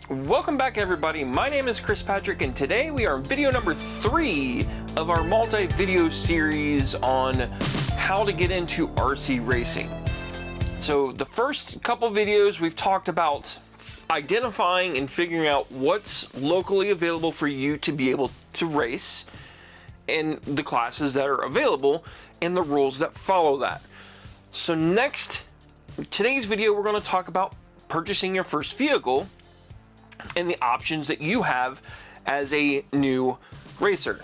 Welcome back, everybody. My name is Chris Patrick, and today we are in video number 3 of our multi-video series on how to get into RC racing. So the first couple videos we've talked about identifying and figuring out what's locally available for you to be able to race and the classes that are available and the rules that follow that. So next, today's video, we're going to talk about purchasing your first vehicle and the options that you have as a new racer.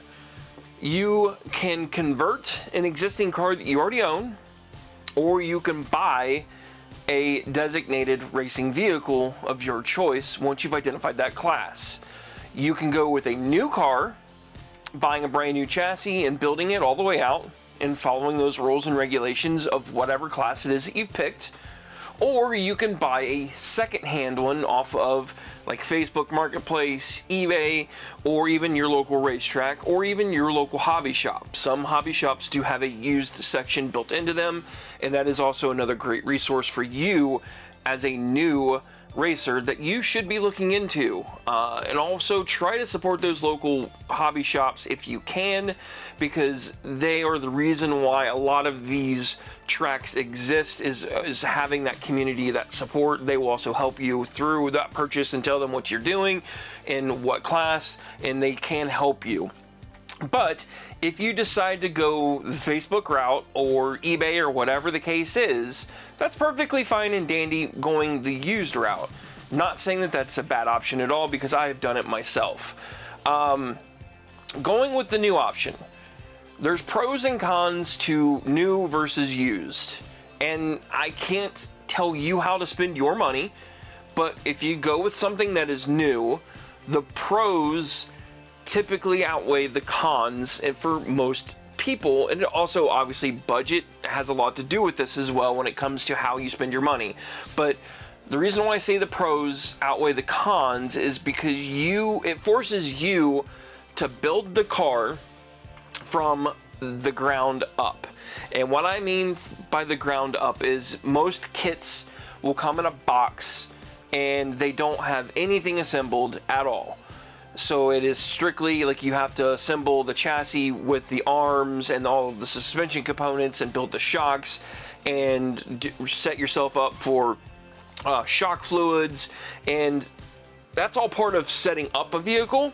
You can convert an existing car that you already own, or you can buy a designated racing vehicle of your choice once you've identified that class. You can go with a new car, buying a brand new chassis and building it all the way out and following those rules and regulations of whatever class it is that you've picked. Or you can buy a second-hand one off of like Facebook Marketplace, eBay, or even your local racetrack, or even your local hobby shop. Some hobby shops do have a used section built into them, and that is also another great resource for you as a new racer that you should be looking into. And also try to support those local hobby shops if you can, because they are the reason why a lot of these tracks exist, is having that community, that support. They will also help you through that purchase and tell them what you're doing and what class, and they can help you. But if you decide to go the Facebook route or eBay or whatever the case is, that's perfectly fine and dandy going the used route. Not saying that that's a bad option at all, because I have done it myself. Going with the new option, there's pros and cons to new versus used. And I can't tell you how to spend your money, but if you go with something that is new, the pros typically outweigh the cons, and for most people. And also, obviously, budget has a lot to do with this as well when it comes to how you spend your money. But the reason why I say the pros outweigh the cons is because it forces you to build the car from the ground up. And what I mean by the ground up is most kits will come in a box and they don't have anything assembled at all. So it is strictly like you have to assemble the chassis with the arms and all of the suspension components and build the shocks and set yourself up for shock fluids. And that's all part of setting up a vehicle,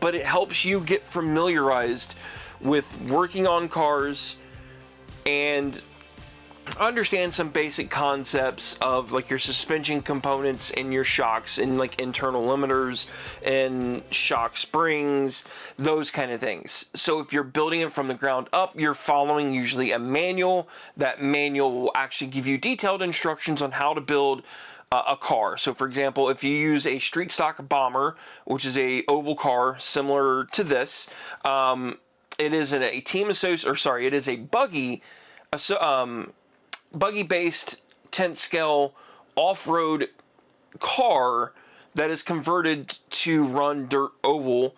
but it helps you get familiarized with working on cars and understand some basic concepts of like your suspension components and your shocks and like internal limiters and shock springs, those kind of things. So if you're building it from the ground up, you're following usually a manual. That manual will actually give you detailed instructions on how to build a car. So for example, if you use a street stock bomber, which is a oval car similar to this, it is it is a buggy-based 10th scale off-road car that is converted to run dirt oval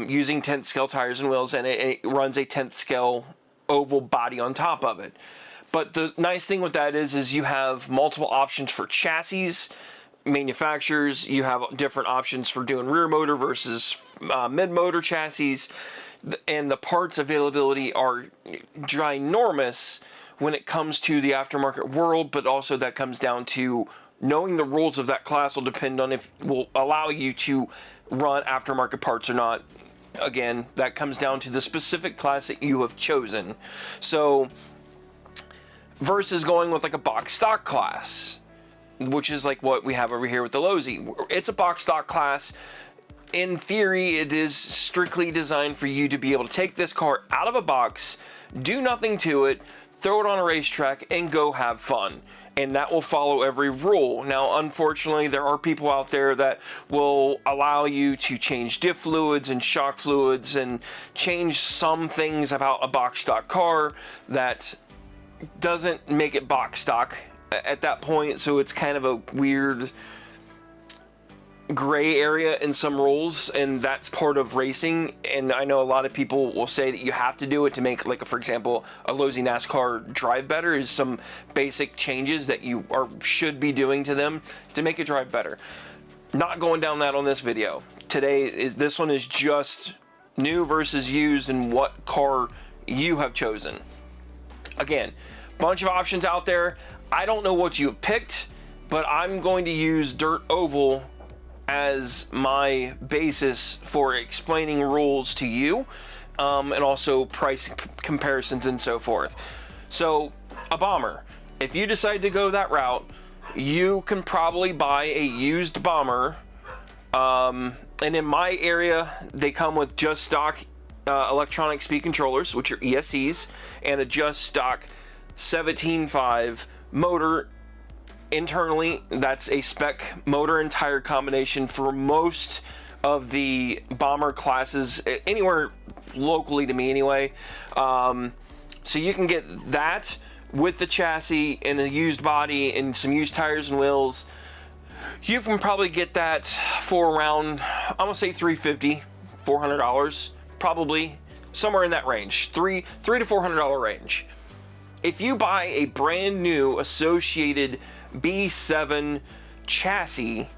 using 10th scale tires and wheels, and it runs a 10th scale oval body on top of it. But the nice thing with that is you have multiple options for chassis manufacturers. You have different options for doing rear motor versus mid-motor chassis, and the parts availability are ginormous when it comes to the aftermarket world, but also that comes down to knowing the rules of that class will depend on if it will allow you to run aftermarket parts or not. Again, that comes down to the specific class that you have chosen. So, versus going with like a box stock class, which is like what we have over here with the Losi. It's a box stock class. In theory, it is strictly designed for you to be able to take this car out of a box, do nothing to it, throw it on a racetrack, and go have fun. And that will follow every rule. Now, unfortunately, there are people out there that will allow you to change diff fluids and shock fluids and change some things about a box stock car that doesn't make it box stock at that point. So it's kind of a weird gray area in some rules, and that's part of racing. And I know a lot of people will say that you have to do it to make, like, for example, a Losi NASCAR drive better, is some basic changes that you should be doing to them to make it drive better. Not going down that on this video. Today, this one is just new versus used and what car you have chosen. Again, bunch of options out there. I don't know what you have picked, but I'm going to use Dirt Oval as my basis for explaining rules to you, and also price comparisons and so forth. So, a bomber. If you decide to go that route, you can probably buy a used bomber, and in my area, they come with just stock electronic speed controllers, which are ESCs, and a just stock 17.5 motor. Internally, that's a spec motor and tire combination for most of the bomber classes, anywhere locally to me anyway. So you can get that with the chassis and a used body and some used tires and wheels. You can probably get that for around, I'm gonna say $350, $400, probably somewhere in that range, $300 to $400 range. If you buy a brand new associated B7 chassis,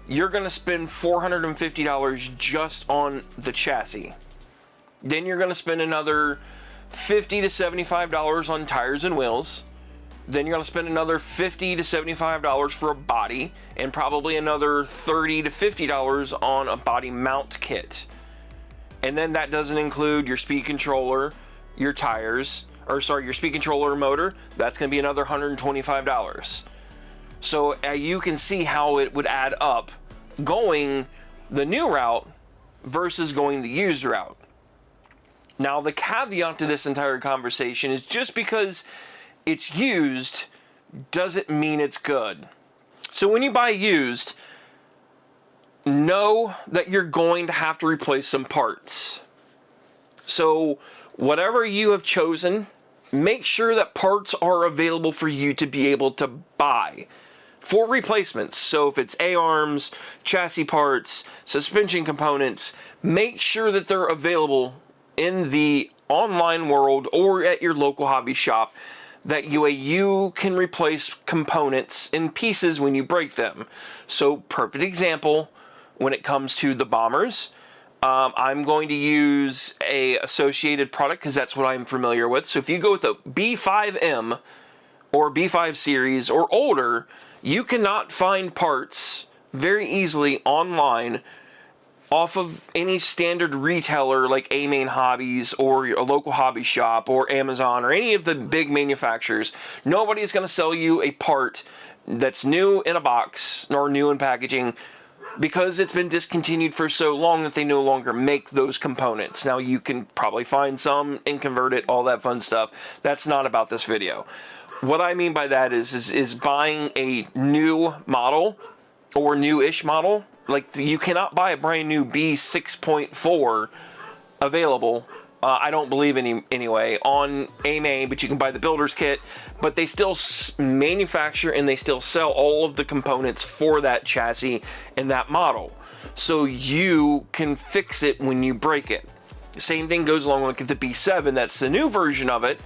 you're gonna spend $450 just on the chassis. Then you're gonna spend another $50 to $75 on tires and wheels. Then you're gonna spend another $50 to $75 for a body, and probably another $30 to $50 on a body mount kit. And then that doesn't include your speed controller, your tires, your speed controller motor. That's gonna be another $125. So you can see how it would add up going the new route versus going the used route. Now, the caveat to this entire conversation is just because it's used doesn't mean it's good. So when you buy used, know that you're going to have to replace some parts. So whatever you have chosen, make sure that parts are available for you to be able to buy for replacements. So if it's A-arms, chassis parts, suspension components, make sure that they're available in the online world or at your local hobby shop, that you can replace components in pieces when you break them. So perfect example, when it comes to the bombers, I'm going to use a associated product because that's what I'm familiar with. So if you go with a B5M or B5 series or older, you cannot find parts very easily online off of any standard retailer like A-Main Hobbies or a local hobby shop or Amazon or any of the big manufacturers. Nobody's going to sell you a part that's new in a box or new in packaging because it's been discontinued for so long that they no longer make those components. Now, you can probably find some and convert it, all that fun stuff. That's not about this video. What I mean by that is buying a new model or new-ish model. Like, you cannot buy a brand new B6.4 available, I don't believe anyway, on A-Main, but you can buy the builder's kit. But they still manufacture and they still sell all of the components for that chassis and that model. So you can fix it when you break it. Same thing goes along with the B7, that's the new version of it,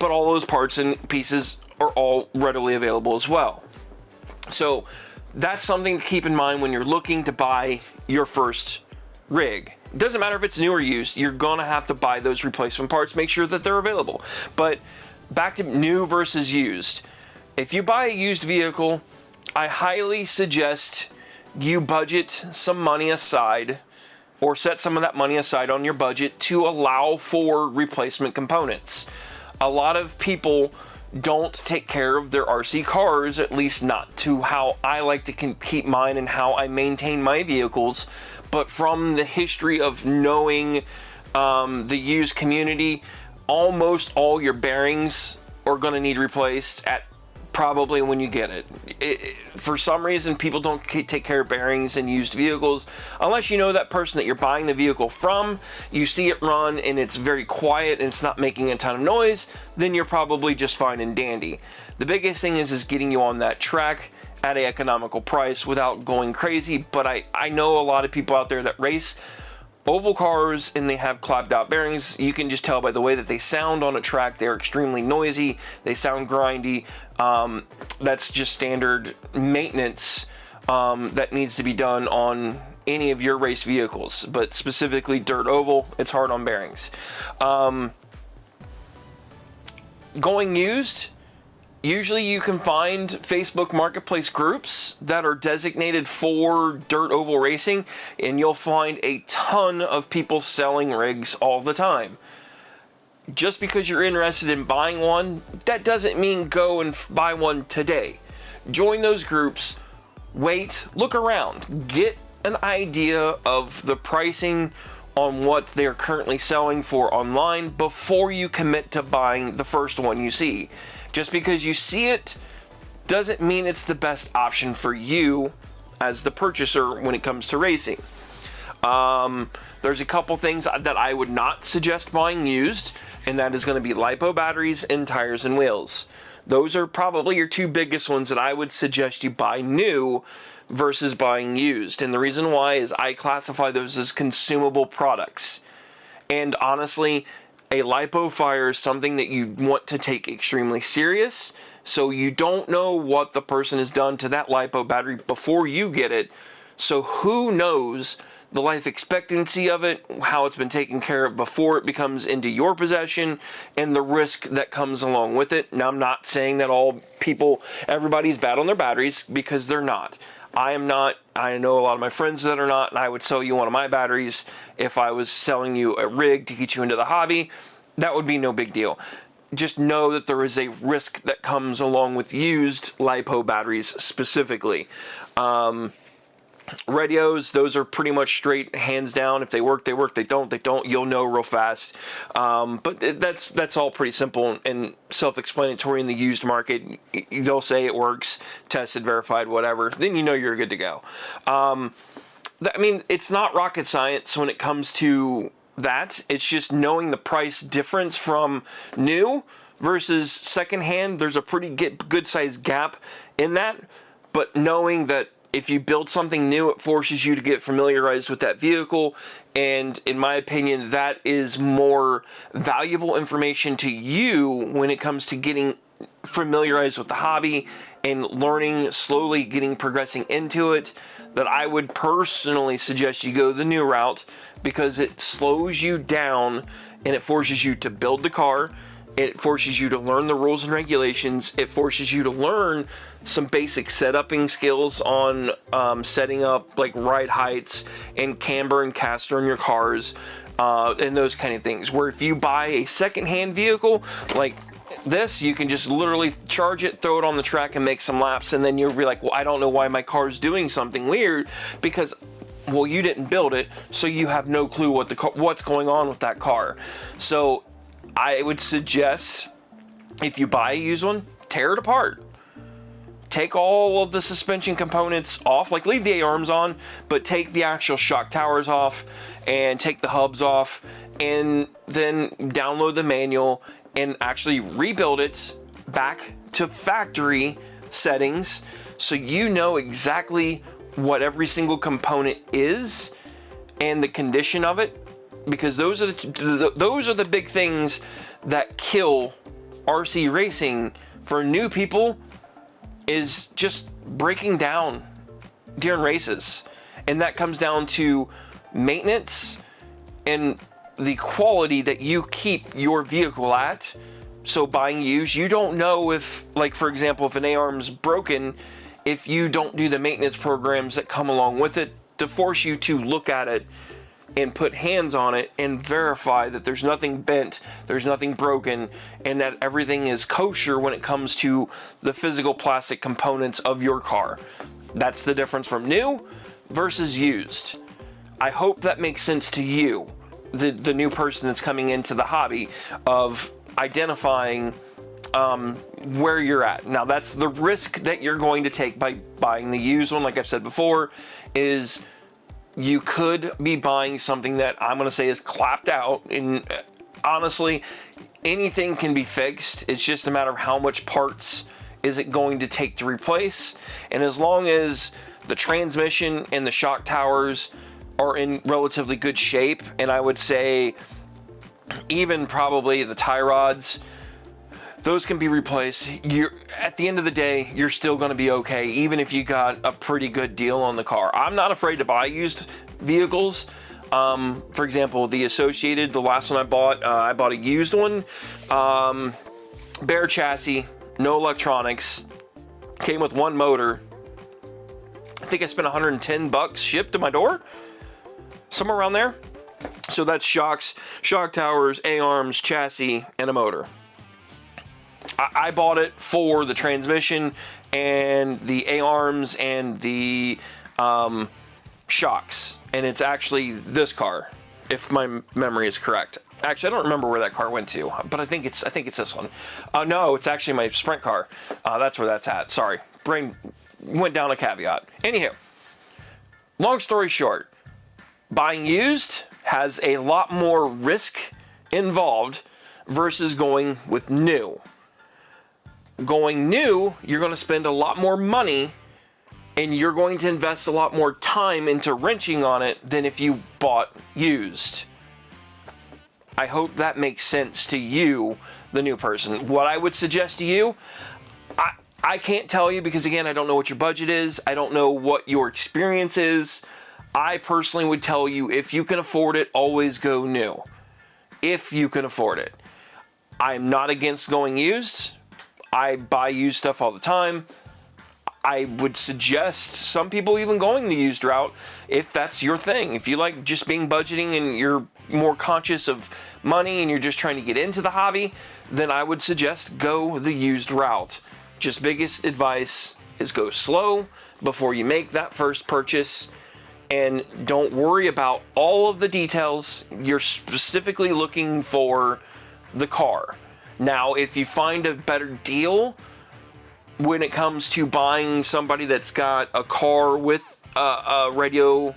but all those parts and pieces are all readily available as well. So that's something to keep in mind when you're looking to buy your first rig. It doesn't matter if it's new or used, you're gonna have to buy those replacement parts, make sure that they're available. But back to new versus used. If you buy a used vehicle, I highly suggest you budget some money aside or set some of that money aside on your budget to allow for replacement components. A lot of people don't take care of their RC cars, at least not to how I like to keep mine and how I maintain my vehicles. But from the history of knowing the used community, almost all your bearings are going to need replaced at probably when you get it. For some reason, people don't take care of bearings in used vehicles unless you know that person that you're buying the vehicle from, you see it run and it's very quiet and it's not making a ton of noise, then you're probably just fine and dandy. The biggest thing is getting you on that track at an economical price without going crazy. But I know a lot of people out there that race oval cars and they have clapped out bearings. You can just tell by the way that they sound on a track. They're extremely noisy, they sound grindy. That's just standard maintenance that needs to be done on any of your race vehicles, but specifically dirt oval, it's hard on bearings. Going used, usually you can find Facebook Marketplace groups that are designated for dirt oval racing, and you'll find a ton of people selling rigs all the time. Just because you're interested in buying one, that doesn't mean go and buy one today. Join those groups, wait, look around, get an idea of the pricing on what they're currently selling for online before you commit to buying the first one you see. Just because you see it doesn't mean it's the best option for you as the purchaser when it comes to racing. There's a couple things that I would not suggest buying used, and that is going to be LiPo batteries and tires and wheels. Those are probably your two biggest ones that I would suggest you buy new versus buying used. And the reason why is I classify those as consumable products. And honestly, a LiPo fire is something that you want to take extremely serious. So you don't know what the person has done to that LiPo battery before you get it. So who knows the life expectancy of it, how it's been taken care of before it becomes into your possession, and the risk that comes along with it. Now, I'm not saying that everybody's bad on their batteries, because they're not. I am not. I know a lot of my friends that are not, and I would sell you one of my batteries if I was selling you a rig to get you into the hobby. That would be no big deal. Just know that there is a risk that comes along with used LiPo batteries specifically. Radios, those are pretty much straight, hands down. If they work, they work. They don't, they don't. You'll know real fast. But that's all pretty simple and self-explanatory in the used market. They'll say it works, tested, verified, whatever. Then you know you're good to go. I mean, it's not rocket science when it comes to that. It's just knowing the price difference from new versus secondhand. There's a pretty good sized gap in that. But knowing that if you build something new, it forces you to get familiarized with that vehicle, and in my opinion, that is more valuable information to you when it comes to getting familiarized with the hobby and learning, slowly progressing into it, that I would personally suggest you go the new route, because it slows you down and it forces you to build the car. It forces you to learn the rules and regulations. It forces you to learn some basic setuping skills on setting up like ride heights and camber and caster in your cars and those kind of things. Where if you buy a secondhand vehicle like this, you can just literally charge it, throw it on the track and make some laps, and then you'll be like, well, I don't know why my car's doing something weird, because well, you didn't build it, so you have no clue what's going on with that car. So I would suggest, if you buy a used one, tear it apart. Take all of the suspension components off, like leave the A-arms on, but take the actual shock towers off and take the hubs off, and then download the manual and actually rebuild it back to factory settings so you know exactly what every single component is and the condition of it. Because those are the big things that kill RC racing for new people, is just breaking down during races. And that comes down to maintenance and the quality that you keep your vehicle at. So buying used, you don't know if, like for example, if an A-arm's broken, if you don't do the maintenance programs that come along with it to force you to look at it and put hands on it and verify that there's nothing bent, there's nothing broken, and that everything is kosher when it comes to the physical plastic components of your car. That's the difference from new versus used. I hope that makes sense to you, the new person that's coming into the hobby, of identifying where you're at. Now, that's the risk that you're going to take by buying the used one. Like I've said before, is you could be buying something that I'm going to say is clapped out, and honestly, anything can be fixed. It's just a matter of how much parts is it going to take to replace. And as long as the transmission and the shock towers are in relatively good shape, and I would say even probably the tie rods, those can be replaced. At the end of the day, you're still going to be okay, even if you got a pretty good deal on the car. I'm not afraid to buy used vehicles. For example, the Associated, the last one I bought a used one, bare chassis, no electronics, came with one motor. I think I spent 110 bucks shipped to my door, somewhere around there. So that's shocks, shock towers, A-arms, chassis, and a motor. I bought it for the transmission and the A-arms and the shocks, and it's actually this car, if my memory is correct. Actually, I don't remember where that car went to, but I think it's this one. No, it's actually my Sprint car. That's where that's at. Sorry, brain went down a caveat. Anyhow, long story short, buying used has a lot more risk involved versus going with new. Going new, you're going to spend a lot more money and you're going to invest a lot more time into wrenching on it than if you bought used. I hope that makes sense to you, the new person. What I would suggest to you, I can't tell you because, again, I don't know what your budget is. I don't know what your experience is. I personally would tell you, if you can afford it, always go new. If you can afford it. I'm not against going used. I buy used stuff all the time. I would suggest some people even going the used route if that's your thing. If you like just being budgeting and you're more conscious of money and you're just trying to get into the hobby, then I would suggest go the used route. Just biggest advice is go slow before you make that first purchase, and don't worry about all of the details. You're specifically looking for the car. Now, if you find a better deal when it comes to buying somebody that's got a car with a radio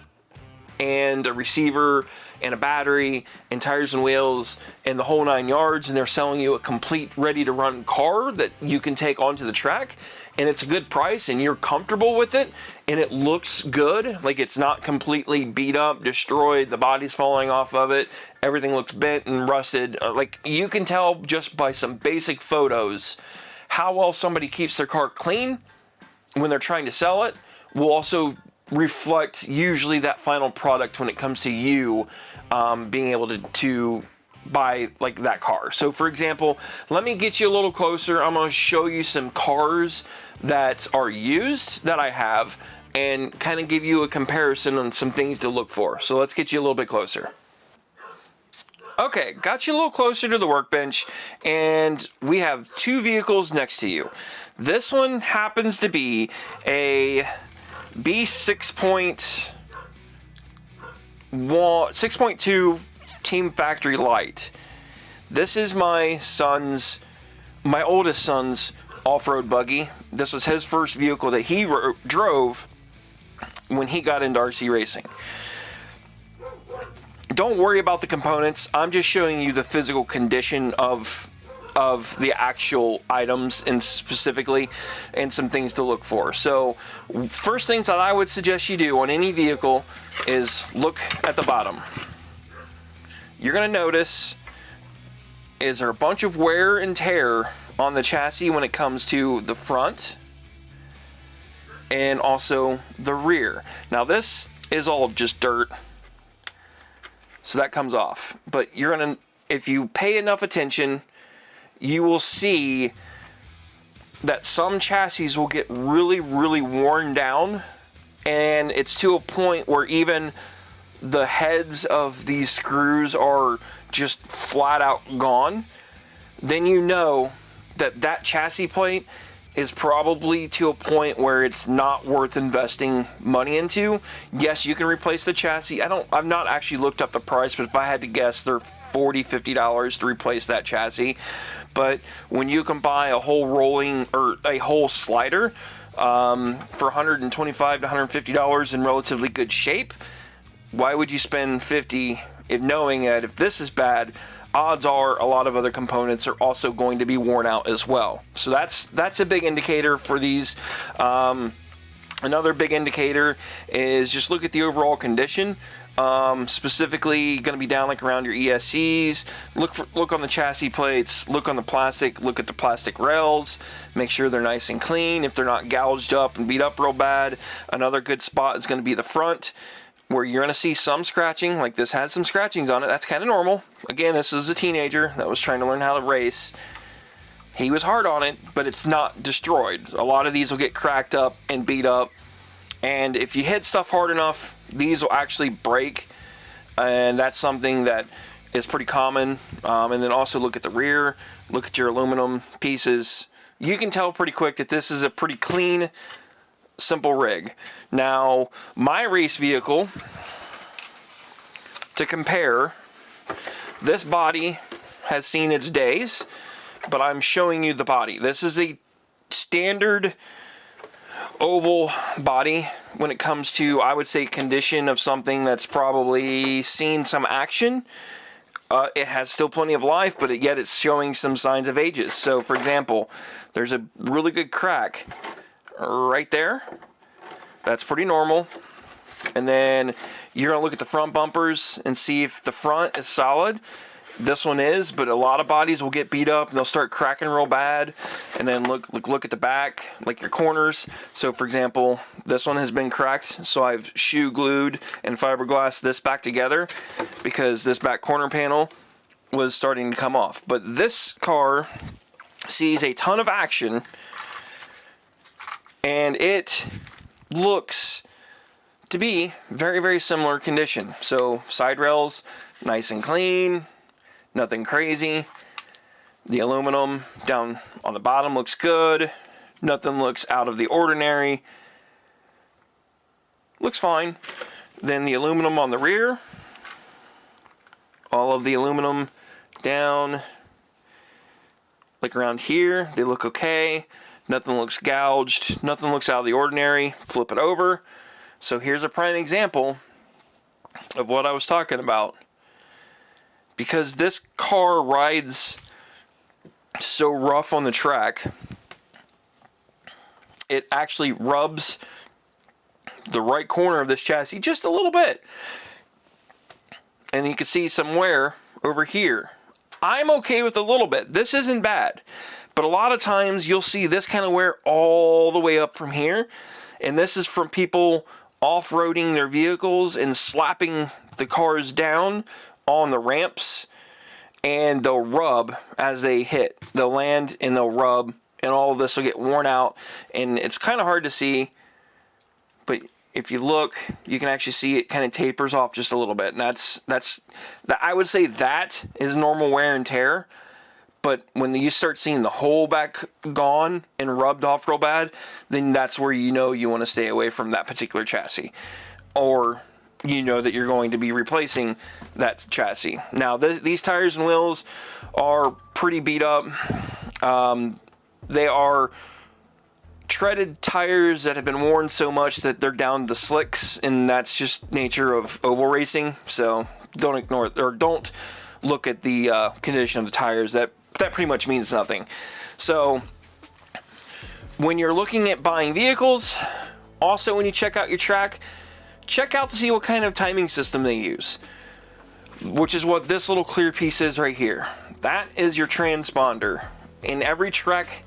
and a receiver and a battery and tires and wheels and the whole 9 yards, and they're selling you a complete ready to run car that you can take onto the track, and it's a good price and you're comfortable with it and it looks good, like it's not completely beat up, destroyed, the body's falling off of it, everything looks bent and rusted, like you can tell just by some basic photos how well somebody keeps their car clean when they're trying to sell it, will also reflect usually that final product when it comes to you being able to buy like that car. So for example, let me get you a little closer. I'm going to show you some cars that are used that I have and kind of give you a comparison on some things to look for. So let's get you a little bit closer. Okay, got you a little closer to the workbench, and we have two vehicles next to you. This one happens to be a B6.2 Team Factory Light. This is my oldest son's off-road buggy. This was his first vehicle that he drove when he got into RC racing. Don't worry about the components. I'm just showing you the physical condition of the actual items and specifically, and some things to look for. So first things that I would suggest you do on any vehicle is look at the bottom. You're going to notice, is there a bunch of wear and tear on the chassis when it comes to the front and also the rear. Now this is all just dirt, so that comes off, but you're going to, if you pay enough attention, you will see that some chassis will get really, really worn down, and it's to a point where even the heads of these screws are just flat out gone. Then you know that that chassis plate is probably to a point where it's not worth investing money into. Yes, you can replace the chassis. I've not actually looked up the price, but if I had to guess, they're $40, $50 to replace that chassis. But when you can buy a whole rolling or a whole slider for $125 to $150 in relatively good shape, why would you spend $50 if knowing that if this is bad, odds are a lot of other components are also going to be worn out as well. So that's a big indicator for these Another big indicator is just look at the overall condition. Specifically going to be down like around your ESCs. Look on the chassis plates, look on the plastic, look at the plastic rails, make sure they're nice and clean. If they're not gouged up and beat up real bad. Another good spot is going to be the front, where you're going to see some scratching. Like this has some scratchings on it. That's kind of normal. Again, this is a teenager that was trying to learn how to race. He was hard on it, but it's not destroyed. A lot of these will get cracked up and beat up. And if you hit stuff hard enough, these will actually break. And that's something that is pretty common. And then also look at the rear, look at your aluminum pieces. You can tell pretty quick that this is a pretty clean, simple rig. Now, my race vehicle, to compare, this body has seen its days, but I'm showing you the body. This is a standard oval body when it comes to, I would say, condition of something that's probably seen some action. It has still plenty of life, but yet it's showing some signs of ages. So, for example, there's a really good crack right there. That's pretty normal. And then you're going to look at the front bumpers and see if the front is solid. This one is, but a lot of bodies will get beat up and they'll start cracking real bad. And then look at the back, like your corners. So for example, this one has been cracked, so I've shoe glued and fiberglass this back together because this back corner panel was starting to come off. But this car sees a ton of action, and it looks to be very, very similar condition. So side rails, nice and clean. Nothing crazy. The aluminum down on the bottom looks good. Nothing looks out of the ordinary. Looks fine. Then the aluminum on the rear. All of the aluminum down, like around here, they look okay. Nothing looks gouged. Nothing looks out of the ordinary. Flip it over. So here's a prime example of what I was talking about. Because this car rides so rough on the track, it actually rubs the right corner of this chassis just a little bit. And you can see some wear over here. I'm okay with a little bit. This isn't bad. But a lot of times you'll see this kind of wear all the way up from here. And this is from people off-roading their vehicles and slapping the cars down on the ramps, and they'll rub as they hit. They'll land and they'll rub, and all of this will get worn out, and it's kind of hard to see, but if you look, you can actually see it kind of tapers off just a little bit. And I would say that is normal wear and tear. But when you start seeing the whole back gone and rubbed off real bad, then that's where you know you want to stay away from that particular chassis, or you know that you're going to be replacing that chassis. Now, these tires and wheels are pretty beat up. They are treaded tires that have been worn so much that they're down to slicks, and that's just nature of oval racing. So don't ignore it, or don't look at the condition of the tires. That pretty much means nothing. So when you're looking at buying vehicles, also when you check out your track, check out to see what kind of timing system they use, which is what this little clear piece is right here. That is your transponder. And every track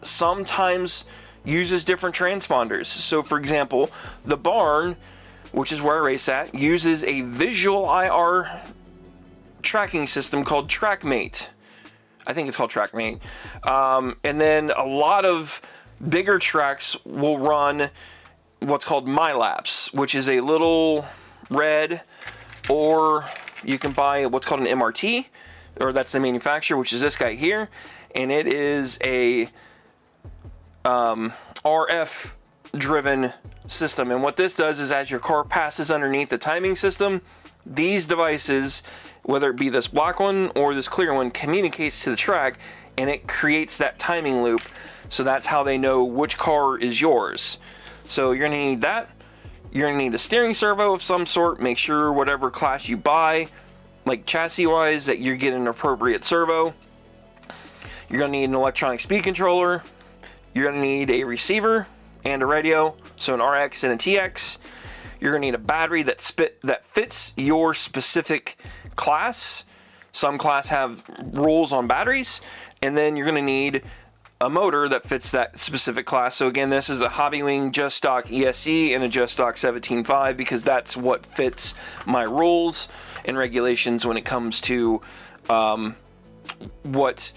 sometimes uses different transponders. So for example, the barn, which is where I race at, uses a visual IR tracking system called TrackMate. I think it's called TrackMate. And then a lot of bigger tracks will run what's called MyLaps, which is a little red, or you can buy what's called an MRT, or that's the manufacturer, which is this guy here, and it is a RF driven system. And what this does is, as your car passes underneath the timing system, these devices, whether it be this black one or this clear one, communicates to the track, and it creates that timing loop. So that's how they know which car is yours. So you're going to need that. You're going to need a steering servo of some sort. Make sure whatever class you buy, like chassis wise, that you're getting an appropriate servo. You're going to need an electronic speed controller. You're going to need a receiver and a radio, so an RX and a TX. You're going to need a battery that fits your specific class. Some class have rules on batteries, and then you're going to need a motor that fits that specific class. So again, this is a Hobbywing Just Stock ESC and a Just Stock 17.5 because that's what fits my rules and regulations when it comes to what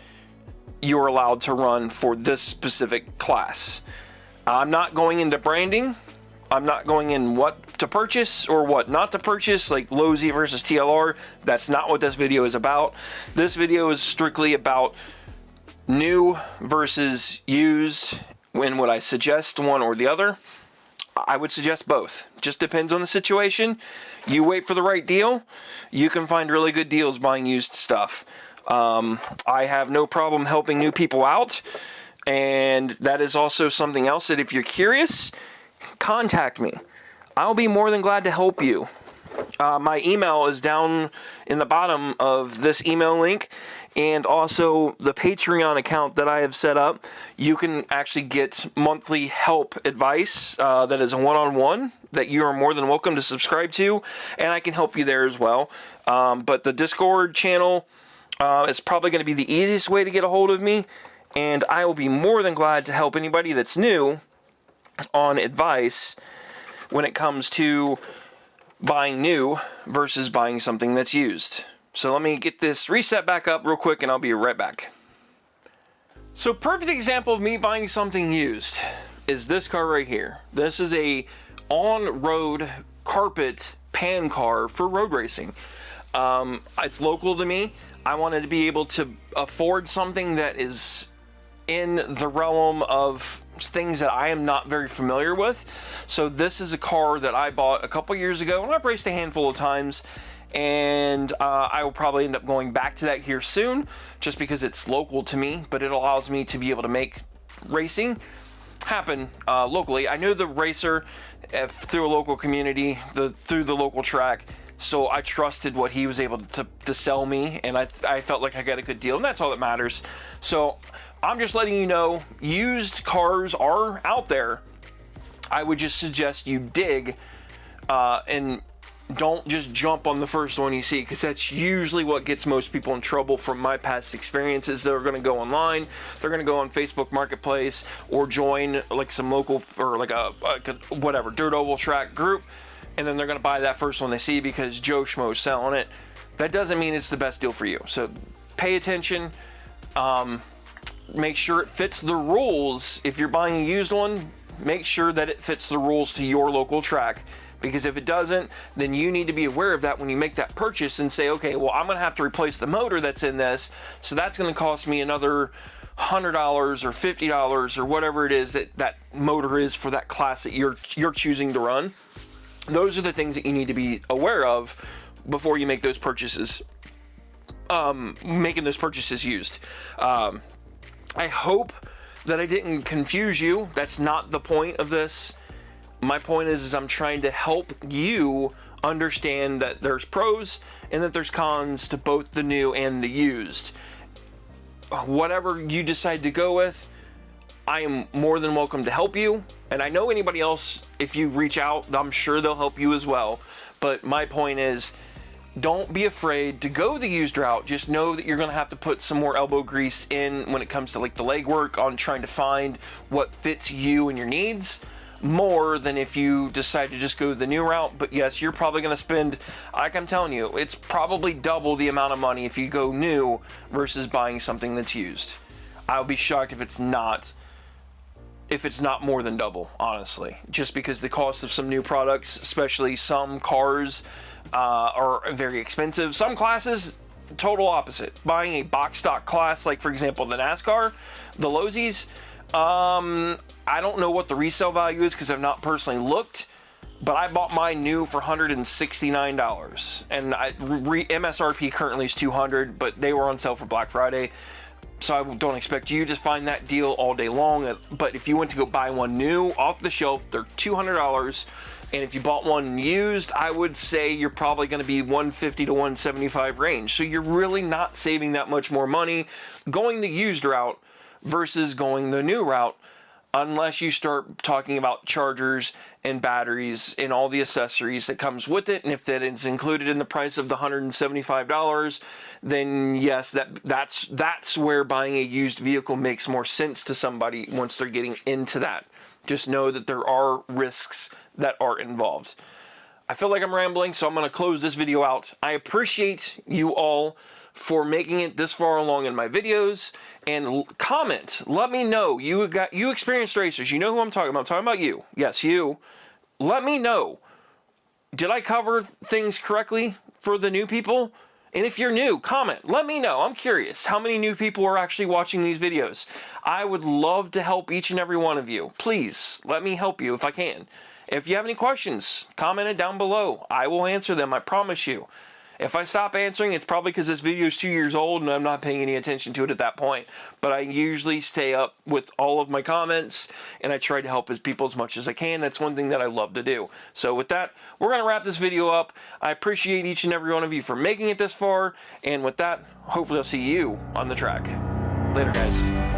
you're allowed to run for this specific class. I'm not going into branding. I'm not going in what to purchase or what not to purchase, like Losi versus TLR. That's not what this video is about. This video is strictly about new versus used. When would I suggest one or the other? I would suggest both. Just depends on the situation. You wait for the right deal. You can find really good deals buying used stuff. I have no problem helping new people out. And that is also something else that if you're curious, contact me. I'll be more than glad to help you. My email is down in the bottom of this email link, and also the Patreon account that I have set up. You can actually get monthly help advice that is a one-on-one that you are more than welcome to subscribe to, and I can help you there as well. But the Discord channel is probably going to be the easiest way to get a hold of me, and I will be more than glad to help anybody that's new on advice when it comes to buying new versus buying something that's used. So let me get this reset back up real quick and I'll be right back. So perfect example of me buying something used is this car right here. This is a on-road carpet pan car for road racing. It's local to me. I wanted to be able to afford something that is in the realm of things that I am not very familiar with. So this is a car that I bought a couple years ago, and I've raced a handful of times, and I will probably end up going back to that here soon just because it's local to me, but it allows me to be able to make racing happen locally. I knew the racer through a local community, through the local track, so I trusted what he was able to sell me, and I felt like I got a good deal, and that's all that matters. So I'm just letting you know, used cars are out there. I would just suggest you dig and don't just jump on the first one you see, because that's usually what gets most people in trouble from my past experiences. They're going to go online, they're going to go on Facebook Marketplace or join like some local or like a whatever dirt oval track group, and then they're going to buy that first one they see because Joe Schmo's selling it. That doesn't mean it's the best deal for you. So pay attention. Make sure it fits the rules. If you're buying a used one, make sure that it fits the rules to your local track, because if it doesn't, then you need to be aware of that when you make that purchase and say, okay, well, I'm going to have to replace the motor that's in this, so that's going to cost me another $100 or $50 or whatever it is that motor is for that class that you're choosing to run. Those are the things that you need to be aware of before you make those purchases. Making those purchases used. I hope that I didn't confuse you. That's not the point of this. My point is I'm trying to help you understand that there's pros and that there's cons to both the new and the used. Whatever you decide to go with, I am more than welcome to help you. And I know anybody else, if you reach out, I'm sure they'll help you as well. But my point is, don't be afraid to go the used route. Just know that you're going to have to put some more elbow grease in when it comes to like the legwork on trying to find what fits you and your needs, more than if you decide to just go the new route. But yes, you're probably going to spend, like I'm telling you, it's probably double the amount of money if you go new versus buying something that's used. I'll be shocked if it's not more than double, honestly, just because the cost of some new products, especially some cars, are very expensive. Some classes, total opposite. Buying a box stock class, like for example the NASCAR, the Losis, I don't know what the resale value is because I've not personally looked, but I bought mine new for $169, and MSRP currently is $200, but they were on sale for Black Friday. So I don't expect you to find that deal all day long, but if you went to go buy one new off the shelf, they're $200. And if you bought one used, I would say you're probably going to be $150 to $175 range. So you're really not saving that much more money going the used route versus going the new route. unless you start talking about chargers and batteries and all the accessories that comes with it. And if that is included in the price of the $175, then yes, that's where buying a used vehicle makes more sense to somebody once they're getting into that. Just know that there are risks that are involved. I feel like I'm rambling, so I'm going to close this video out. I appreciate you all for making it this far along in my videos, and comment. Let me know. You experienced racers. You know who I'm talking about. I'm talking about you. Yes, you. Let me know. Did I cover things correctly for the new people? And if you're new, comment. Let me know. I'm curious how many new people are actually watching these videos. I would love to help each and every one of you. Please, let me help you if I can. If you have any questions, comment it down below. I will answer them, I promise you. If I stop answering, it's probably because this video is 2 years old and I'm not paying any attention to it at that point. But I usually stay up with all of my comments and I try to help people as much as I can. That's one thing that I love to do. So with that, we're going to wrap this video up. I appreciate each and every one of you for making it this far. And with that, hopefully I'll see you on the track. Later, guys.